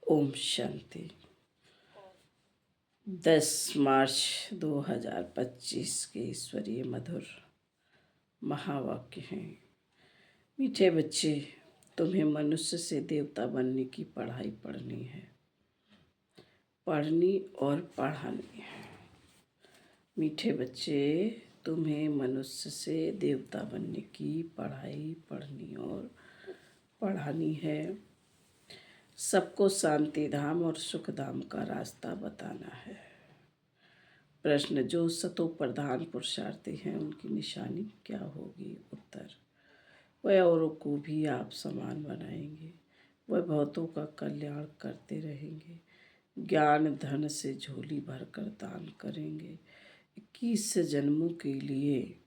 ओम शांति। 10 मार्च 2025 के ईश्वरीय मधुर महावाक्य हैं। मीठे बच्चे, तुम्हें मनुष्य से देवता बनने की पढ़ाई पढ़नी है, पढ़नी और पढ़ानी है। मीठे बच्चे, तुम्हें मनुष्य से देवता बनने की पढ़ाई पढ़नी और पढ़ानी है। सबको शांति धाम और सुख धाम का रास्ता बताना है। प्रश्न, जो सतो प्रधान पुरुषार्थी हैं उनकी निशानी क्या होगी? उत्तर, वह औरों को भी आप समान बनाएंगे, वह बहुतों का कल्याण करते रहेंगे, ज्ञान धन से झोली भरकर दान करेंगे, 21 जन्मों के लिए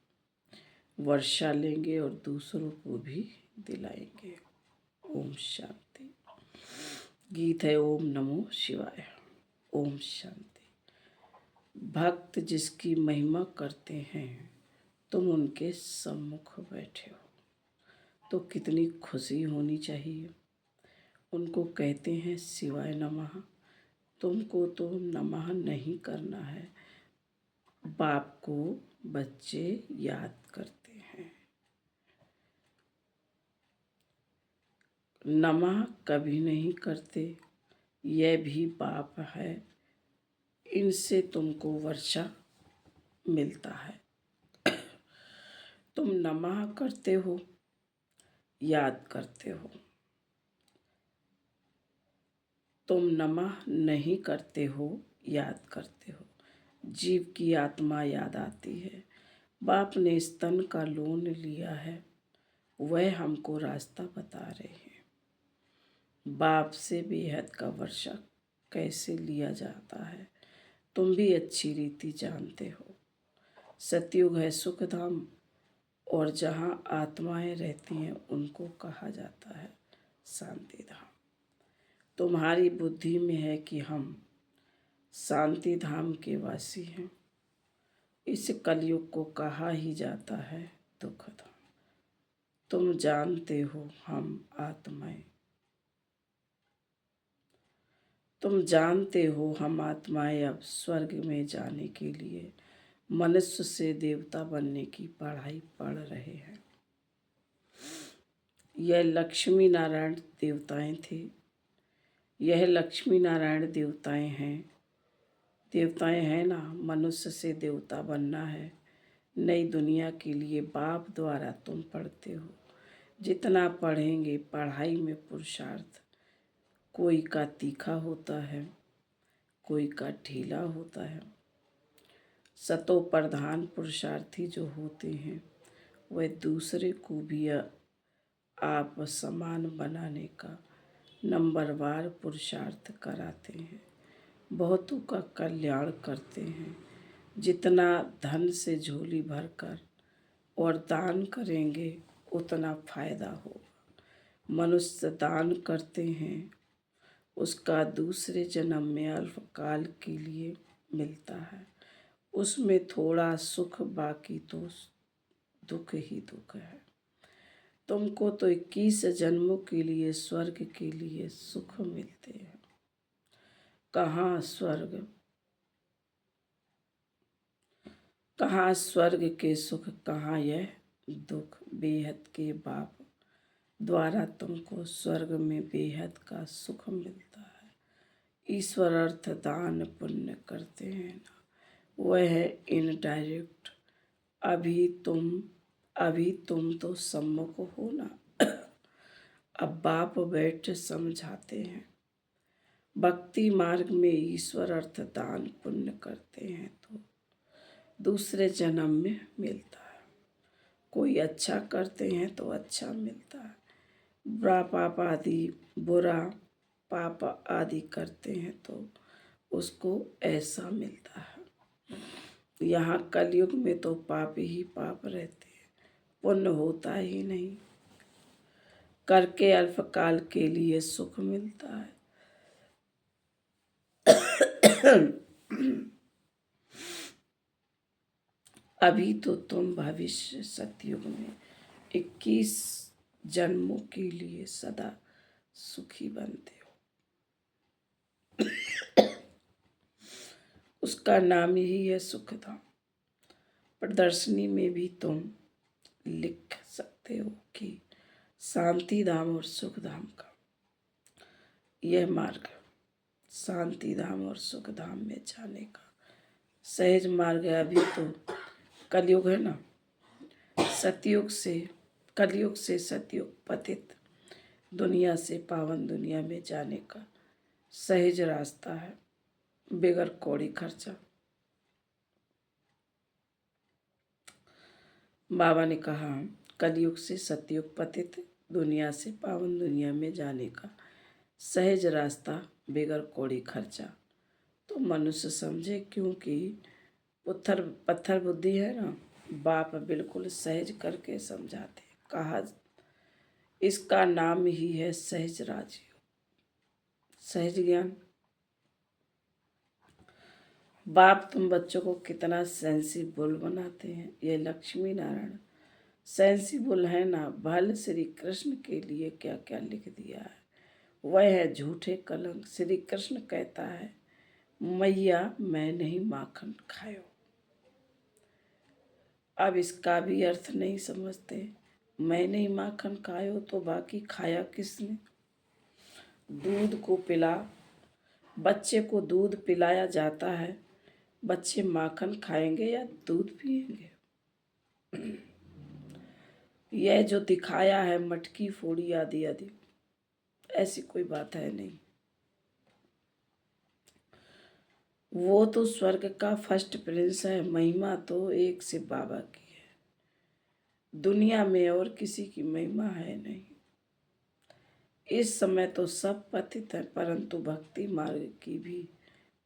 वर्षा लेंगे और दूसरों को भी दिलाएंगे। ओम शांति। गीत है ओम नमो शिवाय। ओम शांति। भक्त जिसकी महिमा करते हैं, तुम उनके सम्मुख बैठे हो तो कितनी खुशी होनी चाहिए। उनको कहते हैं शिवाय नमः। तुमको तो नमः नहीं करना है, बाप को बच्चे याद करते हैं। नमः कभी नहीं करते, यह भी पाप है, इनसे तुमको वर्षा मिलता है। तुम नमः करते हो, याद करते हो, तुम नमः नहीं करते हो, याद करते हो। जीव की आत्मा याद आती है। बाप ने स्तन का लोन लिया है, वह हमको रास्ता बता रहे हैं। बाप से बेहद का वर्षा कैसे लिया जाता है, तुम भी अच्छी रीति जानते हो। सतयुग है सुख धाम और जहाँ आत्माएं रहती हैं उनको कहा जाता है शांति धाम। तुम्हारी बुद्धि में है कि हम शांति धाम के वासी हैं। इस कलयुग को कहा ही जाता है दुख धाम। तुम जानते हो हम आत्माएं, तुम जानते हो हम आत्माएं अब स्वर्ग में जाने के लिए मनुष्य से देवता बनने की पढ़ाई पढ़ रहे हैं। यह लक्ष्मी नारायण देवताएं थे, यह लक्ष्मी नारायण देवताएं हैं। देवताएं हैं ना, मनुष्य से देवता बनना है। नई दुनिया के लिए बाप द्वारा तुम पढ़ते हो। जितना पढ़ेंगे पढ़ाई में पुरुषार्थ, कोई का तीखा होता है, कोई का ढीला होता है। सतो प्रधान पुरुषार्थी जो होते हैं वह दूसरे को भी आप समान बनाने का नंबरवार पुरुषार्थ कराते हैं, बहुतों का कल्याण करते हैं। जितना धन से झोली भरकर और दान करेंगे उतना फायदा होगा। मनुष्य दान करते हैं, उसका दूसरे जन्म में अल्पकाल के लिए मिलता है, उसमें थोड़ा सुख, बाकी तो दुख ही दुख है। तुमको तो 21 जन्मों के लिए स्वर्ग के लिए सुख मिलते हैं। कहाँ स्वर्ग, कहाँ स्वर्ग के सुख, कहाँ यह दुख। बेहद के बाप द्वारा तुमको स्वर्ग में बेहद का सुख मिलता है। ईश्वर अर्थ दान पुण्य करते हैं ना, वह है इनडायरेक्ट। अभी तुम तो सम्मुख हो ना। अब बाप बैठ समझाते हैं। भक्ति मार्ग में ईश्वर अर्थ दान पुण्य करते हैं तो दूसरे जन्म में मिलता है। कोई अच्छा करते हैं तो अच्छा मिलता है, बुरा पाप आदि करते हैं तो उसको ऐसा मिलता है। यहाँ कलयुग में तो पाप ही पाप रहते हैं, पुण्य होता ही नहीं। करके अल्पकाल के लिए सुख मिलता है। अभी तो तुम भविष्य सतयुग में 21 जन्मों के लिए सदा सुखी बनते हो। उसका नाम ही है सुखधाम। प्रदर्शनी में भी तुम लिख सकते हो कि शांति धाम और सुख धाम का यह मार्ग शांति धाम और सुख धाम में जाने का सहज मार्ग है। अभी तो कलयुग है ना, कलयुग से सतयुग पतित दुनिया से पावन दुनिया में जाने का सहज रास्ता है, बगैर कौड़ी खर्चा। बाबा ने कहा कलयुग से सतयुग पतित दुनिया से पावन दुनिया में जाने का सहज रास्ता बगैर कौड़ी खर्चा। तो मनुष्य समझे, क्योंकि पत्थर बुद्धि है ना, बाप बिल्कुल सहज करके समझाते। कहा इसका नाम ही है सहज राजयोग, सहज ज्ञान। बाप तुम बच्चों को कितना सेंसिबल बनाते हैं। ये लक्ष्मी नारायण सेंसिबल है ना। भल श्री कृष्ण के लिए क्या क्या लिख दिया है, वह है झूठे कलंक। श्री कृष्ण कहता है मैया मैं नहीं माखन खायो। अब इसका भी अर्थ नहीं समझते। मैं नहीं माखन खायो तो बाकी खाया किसने? दूध को बच्चे को दूध पिलाया जाता है, बच्चे माखन खाएंगे या दूध पिएंगे? यह जो दिखाया है मटकी फोड़ी आदि आदि, ऐसी कोई बात है नहीं। वो तो स्वर्ग का फर्स्ट प्रिंस है। महिमा तो एक से बाबा की है, दुनिया में और किसी की महिमा है नहीं। इस समय तो सब पतित है, परंतु भक्ति मार्ग की भी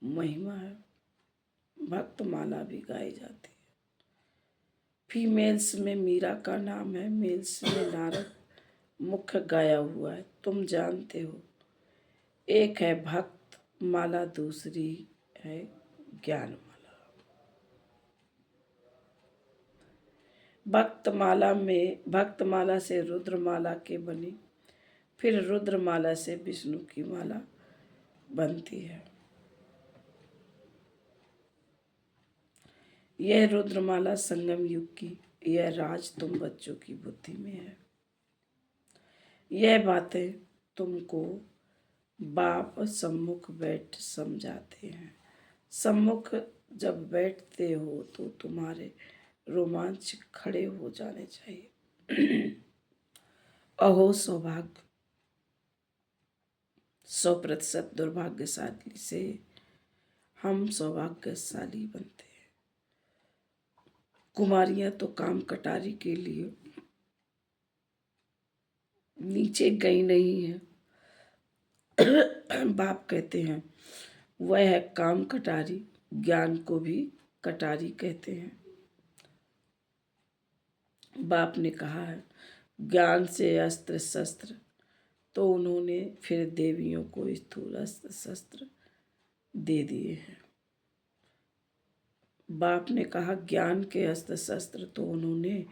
महिमा है। भक्त माला भी गाई जाती है। फीमेल्स में मीरा का नाम है, मेल्स में नारद मुख्य गाया हुआ है। तुम जानते हो, एक है भक्त माला, दूसरी है ज्ञान माला। भक्त माला से रुद्र माला के बनी, फिर रुद्र माला से विष्णु की माला बनती है। यह रुद्रमाला संगम युग की, यह राज तुम बच्चों की बुद्धि में है। यह बातें तुमको बाप सम्मुख बैठ समझाते हैं। सम्मुख जब बैठते हो तो तुम्हारे रोमांच खड़े हो जाने चाहिए। अहो सौभाग्य, 100% दुर्भाग्यशाली से हम सौभाग्यशाली बनते हैं। कुमारियां तो काम कटारी के लिए नीचे गई नहीं है। बाप कहते हैं वह है काम कटारी, ज्ञान को भी कटारी कहते हैं। बाप ने कहा है ज्ञान से अस्त्र शस्त्र, तो उन्होंने फिर देवियों को स्थूल अस्त्र शस्त्र दे दिए हैं। बाप ने कहा ज्ञान के अस्त्र शस्त्र, तो उन्होंने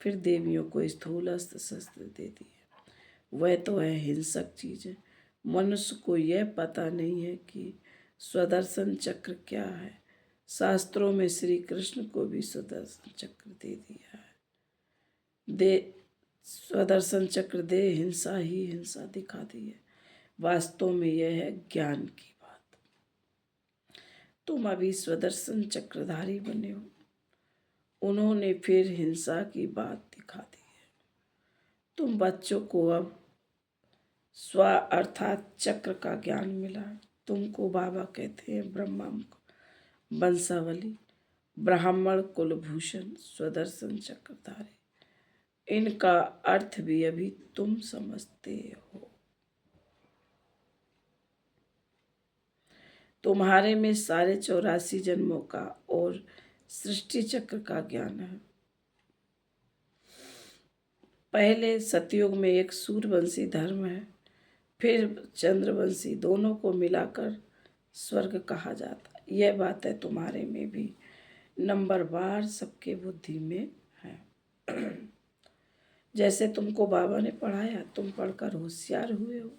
फिर देवियों को स्थूल अस्त्र शस्त्र दे दिए। वह तो है हिंसक चीज है। मनुष्य को यह पता नहीं है कि स्वदर्शन चक्र क्या है। शास्त्रों में श्री कृष्ण को भी स्वदर्शन चक्र दे दिया है। स्वदर्शन चक्र दे हिंसा ही हिंसा दिखा दी है। वास्तव में यह है ज्ञान की बात। तुम अभी स्वदर्शन चक्रधारी बने हो, उन्होंने फिर हिंसा की बात दिखा दी है। तुम बच्चों को अब स्व अर्थात चक्र का ज्ञान मिला। तुमको बाबा कहते हैं ब्रह्मा वंशावली, ब्राह्मण कुलभूषण, स्वदर्शन चक्रधारी। इनका अर्थ भी अभी तुम समझते हो। तुम्हारे में सारे 84 जन्मों का और सृष्टि चक्र का ज्ञान है। पहले सतयुग में एक सूर्यवंशी धर्म है, फिर चंद्रवंशी, दोनों को मिलाकर स्वर्ग कहा जाता है। यह बात है तुम्हारे में भी नंबरवार सबके बुद्धि में है। जैसे तुमको बाबा ने पढ़ाया, तुम पढ़कर होशियार हुए हो।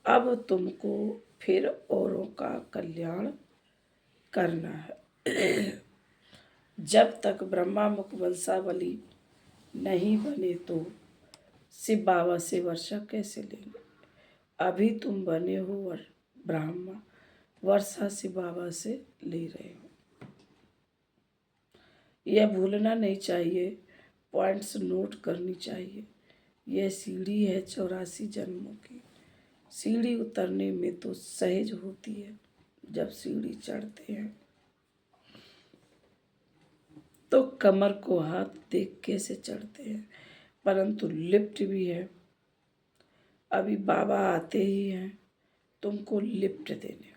अब तुमको फिर औरों का कल्याण करना है। जब तक ब्रह्मा मुख वंशावली नहीं बने तो शिव बाबा से वर्षा कैसे लेंगे। अभी तुम बने हो ब्राह्मण, वर्षा शिव बाबा से ले रहे हो। यह भूलना नहीं चाहिए, पॉइंट्स नोट करनी चाहिए। यह सीढ़ी है 84 जन्मों की। सीढ़ी उतरने में तो सहज होती है, जब सीढ़ी चढ़ते हैं तो कमर को हाथ देख कैसे चढ़ते हैं। परंतु लिफ्ट भी है, अभी बाबा आते ही हैं तुमको लिफ्ट देने।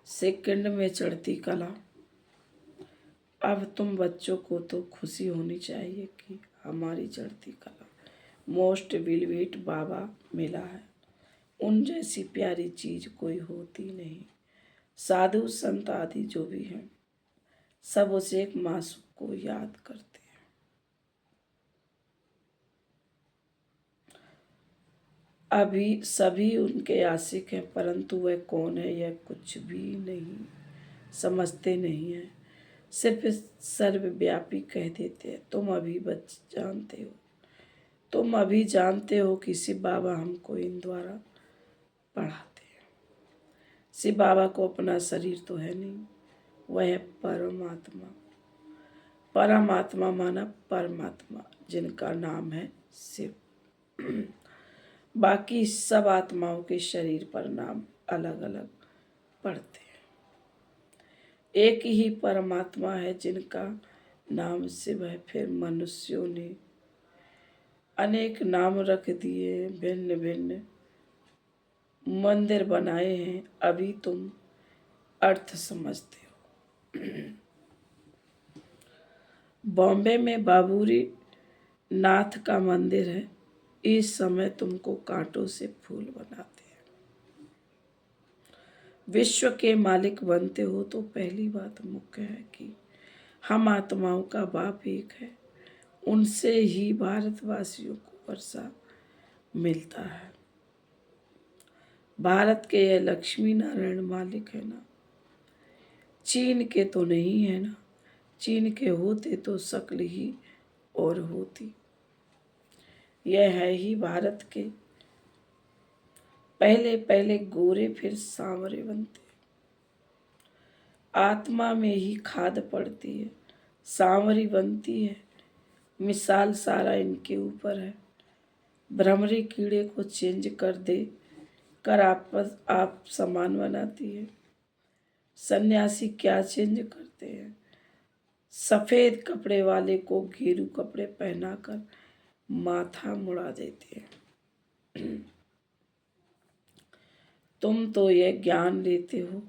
सेकंड में चढ़ती कला। अब तुम बच्चों को तो खुशी होनी चाहिए कि हमारी चढ़ती कला मोस्ट वेलवेट बाबा मिला है। उन जैसी प्यारी चीज कोई होती नहीं। साधु संत आदि जो भी हैं सब उसे एक मासूम को याद करते हैं। अभी सभी उनके आशिक हैं, परंतु वह कौन है यह कुछ भी नहीं समझते नहीं है। सिर्फ सर्वव्यापी कह देते हैं। तुम अभी जानते हो कि शिव बाबा हमको इन द्वारा पढ़ाते हैं। शिव बाबा को अपना शरीर तो है नहीं, वह है परमात्मा। परमात्मा माना परमात्मा, जिनका नाम है शिव। बाकी सब आत्माओं के शरीर पर नाम अलग अलग पड़ते हैं। एक ही परमात्मा है जिनका नाम शिव है। फिर मनुष्यों ने अनेक नाम रख दिए, भिन्न भिन्न मंदिर बनाए हैं। अभी तुम अर्थ समझते हो। बॉम्बे में बाबूरी नाथ का मंदिर है। इस समय तुमको कांटों से फूल बनाते हैं। विश्व के मालिक बनते हो तो पहली बात मुख्य है कि हम आत्माओं का बाप एक है। उनसे ही भारतवासियों को वर्षा मिलता है। भारत के यह लक्ष्मी नारायण मालिक है ना, चीन के तो नहीं है ना। चीन के होते तो शक्ल ही और होती। यह है ही भारत के। पहले पहले गोरे फिर सांवरे बनते। आत्मा में ही खाद पड़ती है, सांवरी बनती है। मिसाल सारा इनके ऊपर है। भ्रमरी कीड़े को चेंज कर दे कर आप समान बनाती है। सन्यासी क्या चेंज करते हैं, सफेद कपड़े वाले को घेरू कपड़े पहनाकर माथा मुड़ा देते हैं। तुम तो यह ज्ञान लेते हो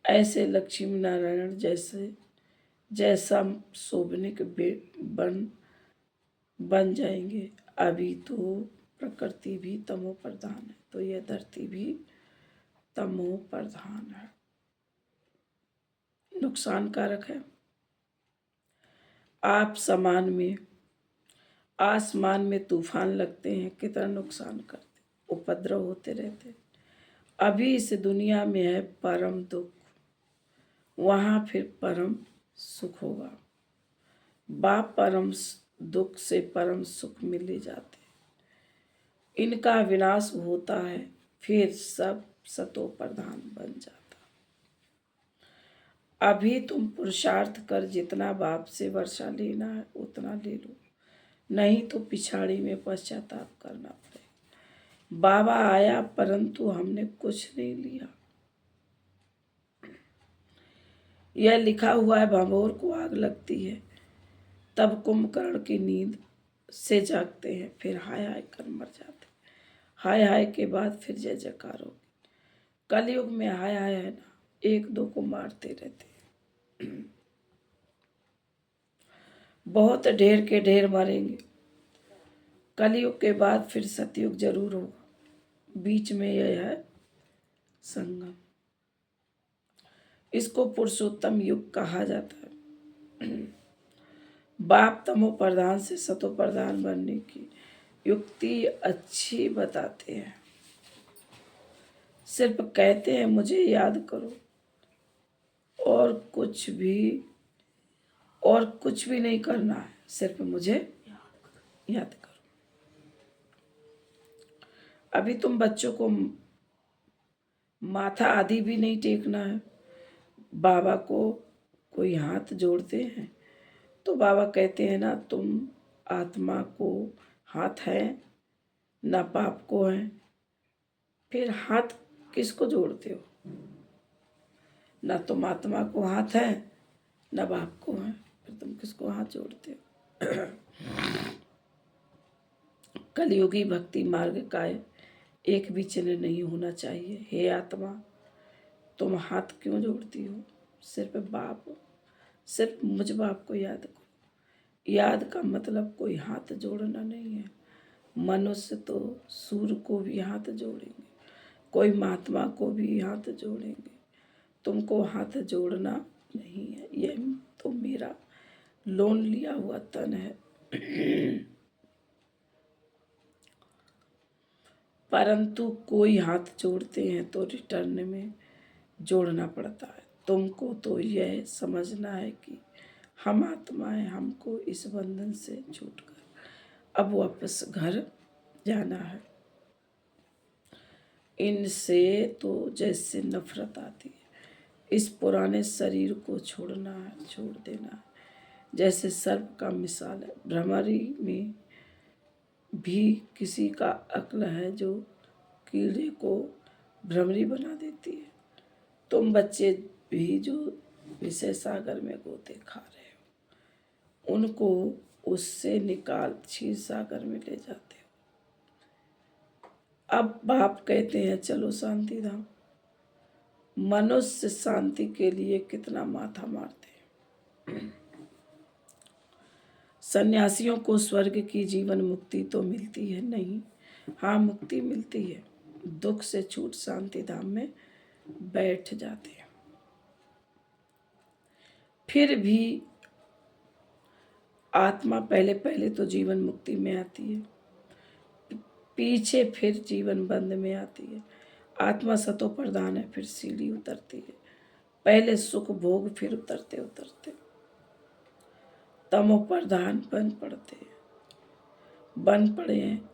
ऐसे लक्ष्मी नारायण जैसा शोभनिक बन जाएंगे। अभी तो प्रकृति भी तमो प्रधान है, तो यह धरती भी तमो प्रधान है, नुकसानकारक है। आप आसमान में तूफान लगते हैं, कितना नुकसान करते, उपद्रव होते रहते। अभी इस दुनिया में है परम दुख, वहां फिर परम सुख होगा। बाप परम दुख से परम सुख मिले जाते। इनका विनाश होता है, फिर सब सतो प्रधान बन जाता। अभी तुम पुरुषार्थ कर जितना बाप से वर्षा लेना है उतना ले लो, नहीं तो पिछाड़ी में पश्चाताप करना पड़ेगा। बाबा आया परंतु हमने कुछ नहीं लिया। यह लिखा हुआ है भंभोर को आग लगती है तब कुंभकर्ण की नींद से जागते हैं, फिर हाय हाय कर मर जाते। हाय हाय के बाद फिर जय जयकार होगी। कलयुग में हाय हाय है ना, एक दो को मारते रहते हैं। बहुत ढेर के ढेर मरेंगे। कलयुग के बाद फिर सतयुग जरूर होगा। बीच में यह है संगम। इसको पुरुषोत्तम युग कहा जाता है। बाप तमो प्रधान से सतो प्रधान बनने की युक्ति अच्छी बताते हैं। सिर्फ कहते हैं मुझे याद करो, और कुछ भी नहीं करना है, सिर्फ मुझे याद करो। अभी तुम बच्चों को माथा आदि भी नहीं टेकना है। बाबा को कोई हाथ जोड़ते हैं तो बाबा कहते हैं ना, तुम आत्मा को हाथ है ना बाप को है, फिर हाथ किसको जोड़ते हो? ना तुम आत्मा को हाथ है ना बाप को है, फिर तुम किसको हाथ जोड़ते हो? कलयुगी भक्ति मार्ग का एक भी चिन्ह नहीं होना चाहिए। हे आत्मा, तुम हाथ क्यों जोड़ती हो? सिर्फ मुझ बाप को याद करो। याद का मतलब कोई हाथ जोड़ना नहीं है। मनुष्य तो सूर्य को भी हाथ जोड़ेंगे, कोई महात्मा को भी हाथ जोड़ेंगे, तुमको हाथ जोड़ना नहीं है। यह तो मेरा लोन लिया हुआ तन है। परंतु कोई हाथ जोड़ते हैं तो रिटर्न में जोड़ना पड़ता है। तुमको तो यह समझना है कि हम आत्माएं, हमको इस बंधन से छूटकर अब वापस घर जाना है। इनसे तो जैसे नफरत आती है, इस पुराने शरीर को छोड़ना है, छोड़ देना है। जैसे सर्प का मिसाल है। भ्रमरी में भी किसी का अक्ल है जो कीड़े को भ्रमरी बना देती है। तुम बच्चे भी जो विषय सागर में गोते खा रहे हो, उनको उससे निकाल क्षीर सागर में ले जाते हो। अब बाप कहते हैं चलो शांति धाम। मनुष्य शांति के लिए कितना माथा मारते हैं। सन्यासियों को स्वर्ग की जीवन मुक्ति तो मिलती है नहीं? हाँ, मुक्ति मिलती है। दुख से छूट शांति धाम में बैठ जाते हैं। फिर भी आत्मा पहले पहले तो जीवन मुक्ति में आती है, पीछे फिर जीवन बंध में आती है। आत्मा सतो प्रधान है, फिर सीढ़ी उतरती है। पहले सुख भोग, फिर उतरते उतरते तमो प्रधान बन पड़े हैं।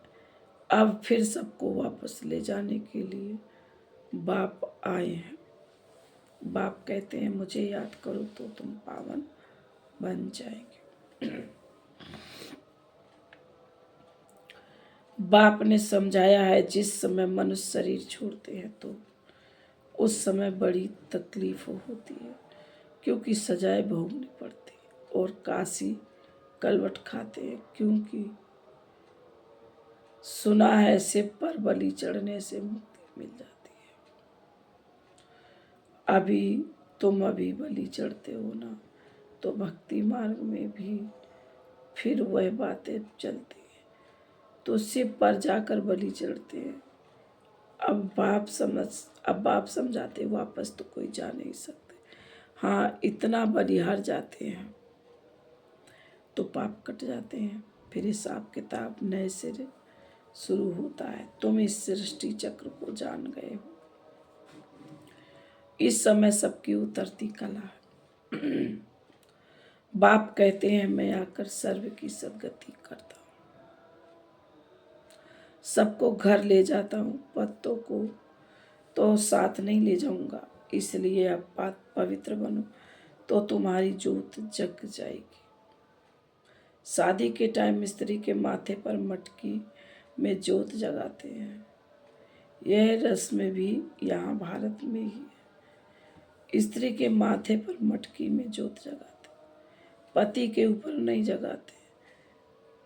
अब फिर सबको वापस ले जाने के लिए बाप आए हैं। बाप कहते हैं मुझे याद करो तो तुम पावन बन जाएंगे। बाप ने समझाया है, जिस समय मनुष्य शरीर छोड़ते हैं तो उस समय बड़ी तकलीफ होती है, क्योंकि सजाएं भोगनी पड़ती है, और काशी कलवट खाते हैं, क्योंकि सुना है शिव पर बलि चढ़ने से मुक्ति मिल जाती है। तुम अभी बलि चढ़ते हो ना, तो भक्ति मार्ग में भी फिर वह बातें चलती है, तो शिव पर जाकर बलि चढ़ते हैं। अब बाप समझाते वापस तो कोई जा नहीं सकते। हाँ, इतना बलिहार जाते हैं तो पाप कट जाते हैं, फिर हिसाब किताब नए सिरे शुरू होता है। तुम इस सृष्टि चक्र को जान गए हो। इस समय सबकी उतरती कला है। बाप कहते हैं मैं आकर सर्व की सदगति करता हूँ, सबको घर ले जाता हूँ, पत्तों को तो साथ नहीं ले जाऊंगा। इसलिए अब पवित्र बनो तो तुम्हारी जोत जग जाएगी। शादी के टाइम स्त्री के माथे पर मटकी में जोत जगाते हैं। यह रस्म भी यहाँ भारत में ही है। स्त्री के माथे पर मटकी में जोत जगाते, पति के ऊपर नहीं जगाते,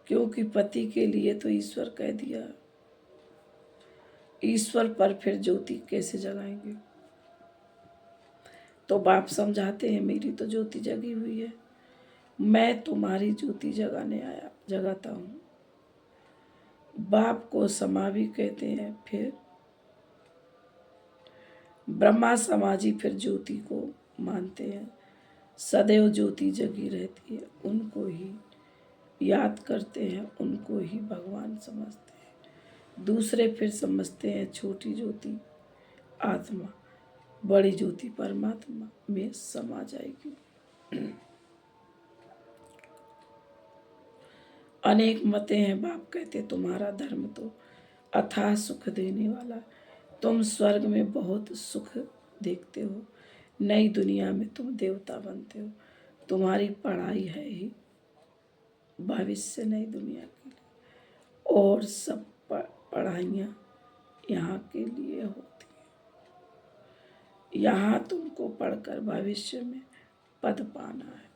क्योंकि पति के लिए तो ईश्वर कह दिया। ईश्वर पर फिर ज्योति कैसे जगाएंगे? तो बाप समझाते हैं मेरी तो ज्योति जगी हुई है, मैं तुम्हारी ज्योति जगाता हूँ। बाप को समा भी कहते हैं। फिर ब्रह्मा समाजी फिर ज्योति को मानते हैं। सदैव ज्योति जगी रहती है, उनको ही याद करते हैं, उनको ही भगवान समझते हैं। दूसरे फिर समझते हैं छोटी ज्योति आत्मा बड़ी ज्योति परमात्मा में समा जाएगी। अनेक मतें हैं, बाप कहते तुम्हारा धर्म तो अथाह सुख देने वाला, तुम स्वर्ग में बहुत सुख देखते हो, नई दुनिया में तुम देवता बनते हो, तुम्हारी पढ़ाई है ही भविष्य नई दुनिया के लिए, और सब पढ़ाइयाँ यहाँ के लिए होती हैं। यहाँ तुमको पढ़कर भविष्य में पद पाना है।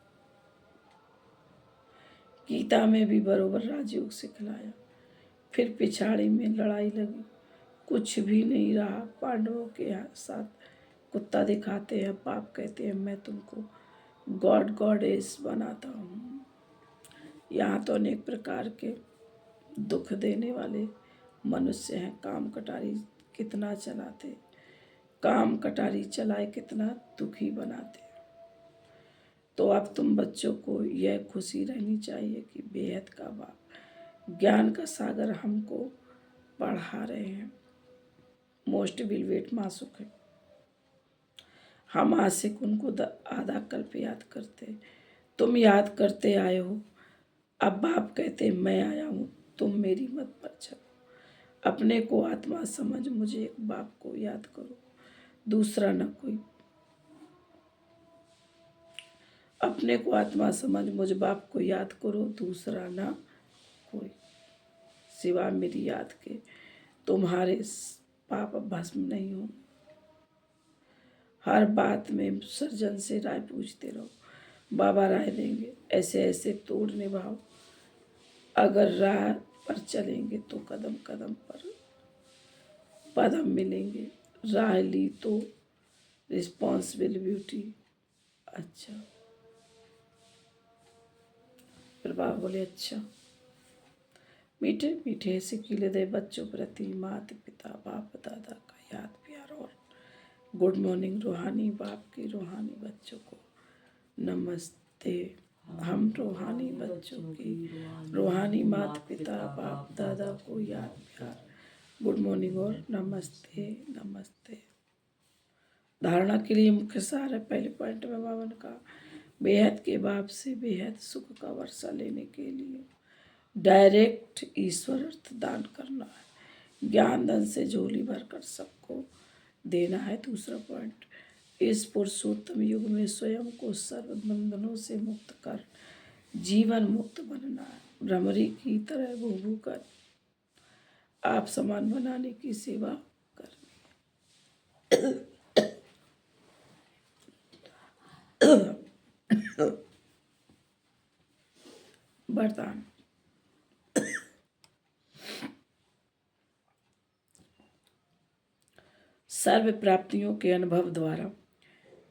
गीता में भी बरोबर राजयोग सिखलाया। फिर पिछाड़ी में लड़ाई लगी, कुछ भी नहीं रहा। पांडवों के साथ कुत्ता दिखाते हैं, पाप कहते हैं मैं तुमको गॉड गॉडेस बनाता हूँ। यहाँ तो अनेक प्रकार के दुख देने वाले मनुष्य हैं। काम कटारी कितना चलाते, काम कटारी चलाए कितना दुखी बनाते। तो अब तुम बच्चों को यह खुशी रहनी चाहिए कि बेहद का बाप ज्ञान का सागर हमको पढ़ा रहे हैं। मोस्ट विल वेट मासुक है। हम आशिक उनको आधा कल्प याद करते, तुम याद करते आए हो। अब बाप कहते मैं आया हूँ, तुम मेरी मत पर चलो। अपने को आत्मा समझ मुझे एक बाप को याद करो, दूसरा न कोई। अपने को आत्मा समझ मुझ बाप को याद करो, दूसरा न कोई। सिवा मेरी याद के तुम्हारे पाप भस्म नहीं हो। हर बात में सर्जन से राय पूछते रहो, बाबा राय देंगे। ऐसे ऐसे तोड़ निभाओ। अगर राह पर चलेंगे तो कदम कदम पर पदम मिलेंगे। राह ली तो रिस्पॉन्सिबल ब्यूटी। अच्छा, फिर बाबा बोले अच्छा। मीठे मीठे सिकीले दे बच्चों प्रति माता पिता बाप दादा का याद प्यार और गुड मॉर्निंग। रूहानी बाप की रूहानी बच्चों को नमस्ते। हम रूहानी बच्चों की रूहानी माता पिता बाप दादा को याद प्यार गुड मॉर्निंग और नमस्ते नमस्ते। धारणा के लिए मुख्य सार है। पहले पॉइंट में बाबा ने कहा बेहद के बाप से बेहद सुख का वर्षा लेने के लिए डायरेक्ट ईश्वर अर्थ दान करना है। ज्ञान धन से झोली भरकर सबको देना है। दूसरा पॉइंट, इस पुरुषोत्तम युग में स्वयं को सर्व बंधनों से मुक्त कर जीवन मुक्त बनना है। भ्रमरी की तरह भू कर आप समान बनाने की सेवा करनी है। वरदान, सर्व प्राप्तियों के अनुभव द्वारा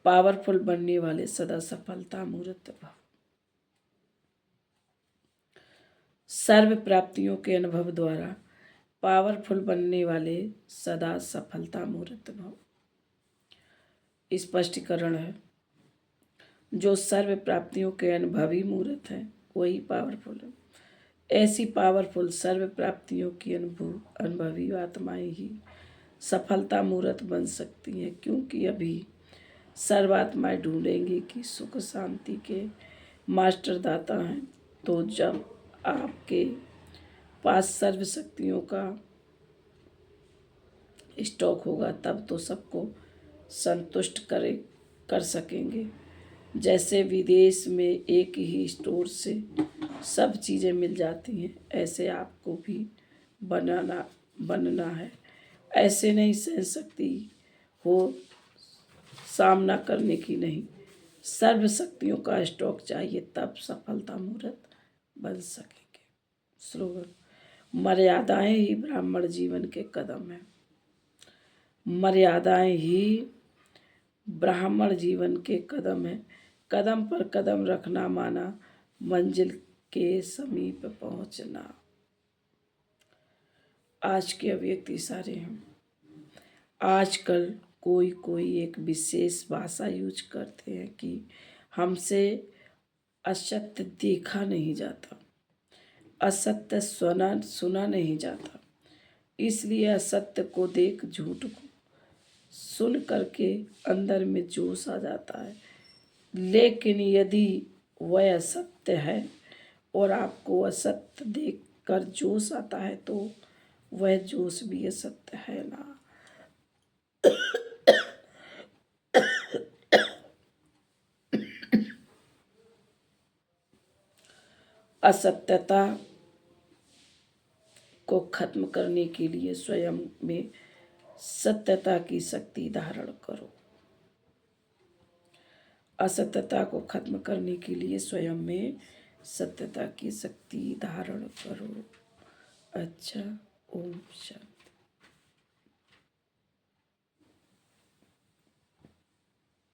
पावरफुल बनने वाले सदा सफलता मूर्त भव। सर्व प्राप्तियों के अनुभव द्वारा पावरफुल बनने वाले सदा सफलता मूर्त भव। स्पष्टीकरण है, जो सर्व प्राप्तियों के अनुभवी मूर्त हैं वही पावरफुल है। ऐसी पावरफुल सर्व प्राप्तियों की अनुभवी आत्माएं ही सफलता मूर्त बन सकती हैं, क्योंकि अभी सर्वात्माएं ढूंढेंगी कि सुख शांति के मास्टर दाता हैं। तो जब आपके पास सर्व शक्तियों का स्टॉक होगा तब तो सबको संतुष्ट कर सकेंगे। जैसे विदेश में एक ही स्टोर से सब चीज़ें मिल जाती हैं, ऐसे आपको भी बनना है। ऐसे नहीं सह सकती हो सामना करने की नहीं, सर्व शक्तियों का स्टॉक चाहिए, तब सफलता मूर्त बन सकेंगे। स्लोगन, मर्यादाएं ही ब्राह्मण जीवन के कदम हैं। मर्यादाएं ही ब्राह्मण जीवन के कदम हैं। कदम पर कदम रखना माना मंजिल के समीप पहुंचना। आज के अव्यक्ति सारे हैं। आजकल कोई एक विशेष भाषा यूज करते हैं कि हमसे असत्य देखा नहीं जाता, असत्य सुना नहीं जाता, इसलिए असत्य को देख झूठ को सुन करके अंदर में जोश आ जाता है। लेकिन यदि वह असत्य है और आपको असत्य देखकर जोश आता है तो वह जोश भी असत्य है ना। असत्यता को खत्म करने के लिए स्वयं में सत्यता की शक्ति धारण करो। असत्यता को खत्म करने के लिए स्वयं में सत्यता की शक्ति धारण करो। अच्छा, ओम शांति।